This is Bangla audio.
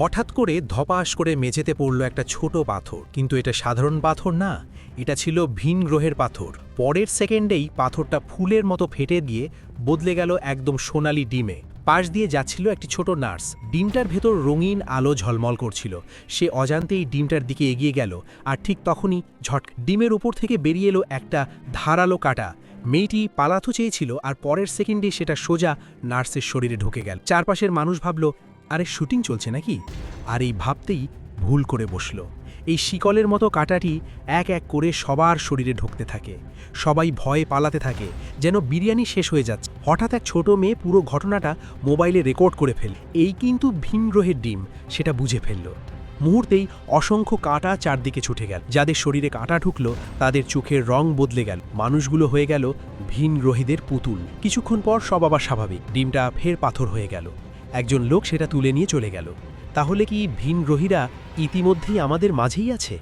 হঠাৎ করে ধপাস করে মেঝেতে পড়ল একটা ছোট পাথর, কিন্তু এটা সাধারণ পাথর না, এটা ছিল ভিন গ্রহের পাথর। পরের সেকেন্ডেই পাথরটা ফুলের মতো ফেটে গিয়ে বদলে গেল একদম সোনালি ডিমে। পাশ দিয়ে যাচ্ছিল একটি ছোট নার্স, ডিমটার ভেতর রঙিন আলো ঝলমল করছিল। সে অজান্তেই ডিমটার দিকে এগিয়ে গেল, আর ঠিক তখনই ডিমের উপর থেকে বেরিয়ে এলো একটা ধারালো কাঁটা। মেয়েটি পালাতে চেয়েছিল, আর পরের সেকেন্ডে সেটা সোজা নার্সের শরীরে ঢুকে গেল। চারপাশের মানুষ ভাবল, আরে শুটিং চলছে নাকি? আর এই ভাবতেই ভুল করে বসল। এই শিকলের মতো কাঁটাটি এক এক করে সবার শরীরে ঢুকতে থাকে। সবাই ভয়ে পালাতে থাকে, যেন বিরিয়ানি শেষ হয়ে যাচ্ছে। হঠাৎ এক ছোট মেয়ে পুরো ঘটনাটা মোবাইলে রেকর্ড করে ফেল। এই কিন্তু ভিন গ্রহের ডিম, সেটা বুঝে ফেলল। মুহূর্তেই অসংখ্য কাঁটা চারদিকে ছুটে গেল। যাদের শরীরে কাঁটা ঢুকলো তাদের চোখের রং বদলে গেল, মানুষগুলো হয়ে গেল ভিন গ্রহীদের পুতুল। কিছুক্ষণ পর সব আবার স্বাভাবিক, ডিমটা ফের পাথর হয়ে গেল। একজন লোক সেটা তুলে নিয়ে চলে গেল। তাহলে কি ভিন গ্রহীরা ইতিমধ্যেই আমাদের মাঝেই আছে?